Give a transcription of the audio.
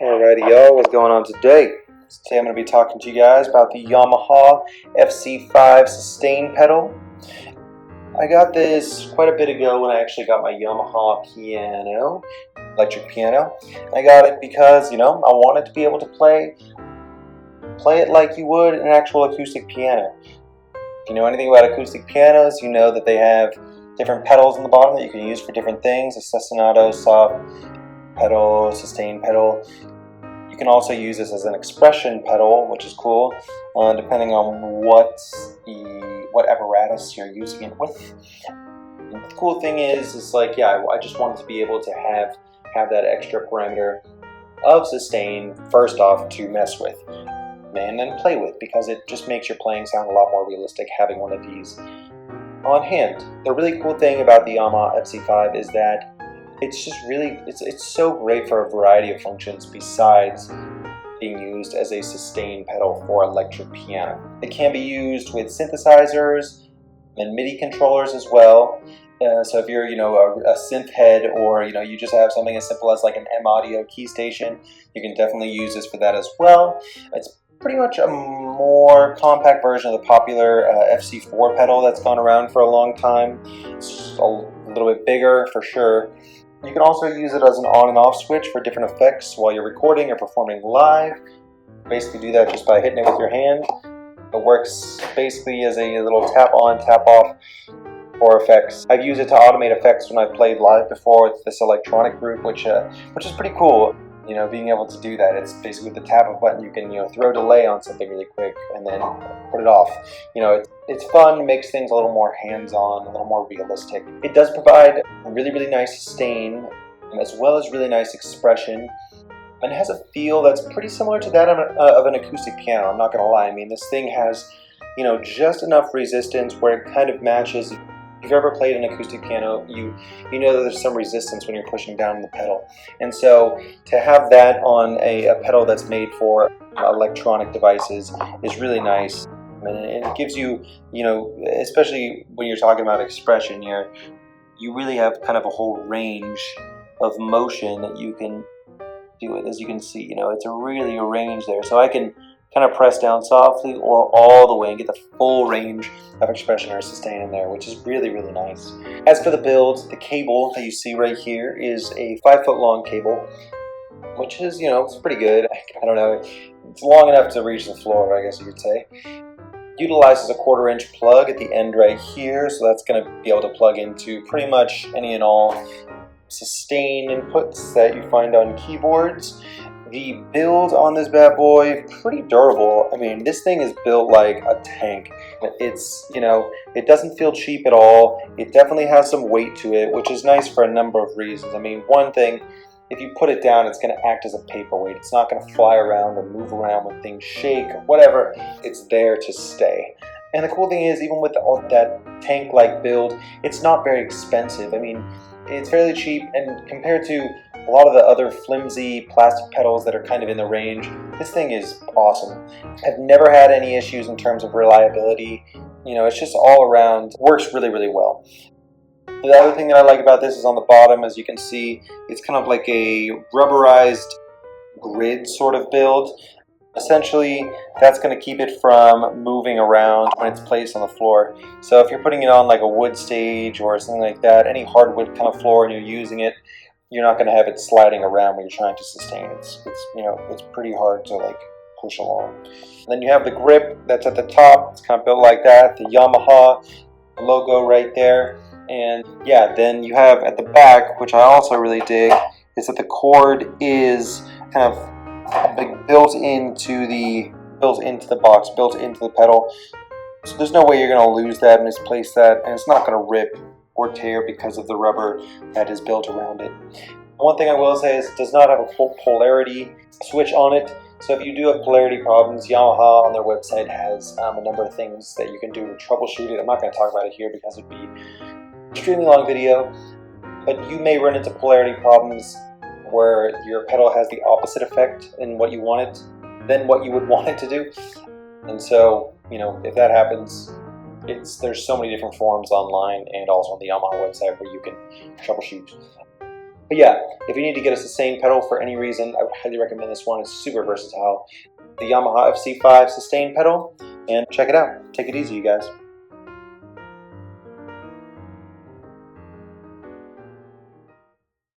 Alrighty y'all, what's going on today? Today I'm going to be talking to you guys about the Yamaha FC5 sustain pedal. I got this quite a bit ago when I actually got my Yamaha piano, electric piano. I got it because, I wanted to be able to play it like you would an actual acoustic piano. If you know anything about acoustic pianos, you know that they have different pedals in the bottom that you can use for different things. A sostenido, soft pedal, sustain pedal. You can also use this as an expression pedal, which is cool, depending on what apparatus you're using it with. And the cool thing is like, I just wanted to be able to have that extra parameter of sustain first off to mess with and then play with, because it just makes your playing sound a lot more realistic having one of these on hand. The really cool thing about the Yamaha FC5 is that it's just really, it's so great for a variety of functions besides being used as a sustain pedal for electric piano. It can be used with synthesizers and MIDI controllers as well. So if you're, a synth head, or you just have something as simple as like an M audio key station, you can definitely use this for that as well. It's pretty much a more compact version of the popular FC4 pedal that's gone around for a long time. It's a little bit bigger for sure. You can also use it as an on and off switch for different effects while you're recording or performing live. Basically do that just by hitting it with your hand. It works basically as a little tap on, tap off for effects. I've used it to automate effects when I've played live before with this electronic group, which is pretty cool. Being able to do that. It's basically with the tap of a button you can throw delay on something really quick and then put it off. It's fun, makes things a little more hands-on, a little more realistic. It does provide a really, really nice sustain as well as really nice expression, and it has a feel that's pretty similar to that of an acoustic piano. I'm not gonna lie. I mean, this thing has just enough resistance where it kind of matches. If you've ever played an acoustic piano, you know that there's some resistance when you're pushing down the pedal. And so to have that on a pedal that's made for electronic devices is really nice. And it gives you, especially when you're talking about expression here, you really have kind of a whole range of motion that you can do with. As you can see, it's really a range there. So I can kind of press down softly or all the way and get the full range of expression or sustain in there, which is really, really nice. As for the build, the cable that you see right here is a 5-foot long cable, which is, it's pretty good. I don't know, it's long enough to reach the floor, I guess you could say. Utilizes a 1/4-inch plug at the end right here, so that's going to be able to plug into pretty much any and all sustain inputs that you find on keyboards. The build on this bad boy, pretty durable. I mean, this thing is built like a tank. It's, it doesn't feel cheap at all. It definitely has some weight to it, which is nice for a number of reasons. I mean, one thing, if you put it down, it's going to act as a paperweight. It's not going to fly around or move around when things shake or whatever. It's there to stay. And the cool thing is, even with all that tank-like build, it's not very expensive. I mean, it's fairly cheap, and compared to a lot of the other flimsy plastic pedals that are kind of in the range, this thing is awesome. I've never had any issues in terms of reliability. It's just all around, works really, really well. The other thing that I like about this is on the bottom, as you can see, it's kind of like a rubberized grid sort of build. Essentially, that's going to keep it from moving around when it's placed on the floor. So if you're putting it on like a wood stage or something like that, any hardwood kind of floor, and you're using it, you're not going to have it sliding around when you're trying to sustain. It's pretty hard to like push along. And then you have the grip that's at the top. It's kind of built like that. The Yamaha logo right there. And yeah, then you have at the back, which I also really dig, is that the cord is kind of built into the box, built into the pedal. So there's no way you're going to lose that, misplace that, and it's not going to rip or tear because of the rubber that is built around it. One thing I will say is it does not have a full polarity switch on it. So if you do have polarity problems, Yamaha on their website has a number of things that you can do to troubleshoot it. I'm not going to talk about it here because it would be an extremely long video, but you may run into polarity problems where your pedal has the opposite effect in what you want it than what you would want it to do. And so, if that happens, there's so many different forums online and also on the Yamaha website where you can troubleshoot. But yeah, if you need to get a sustain pedal for any reason, I would highly recommend this one. It's super versatile. The Yamaha FC5 sustain pedal, and check it out. Take it easy, you guys.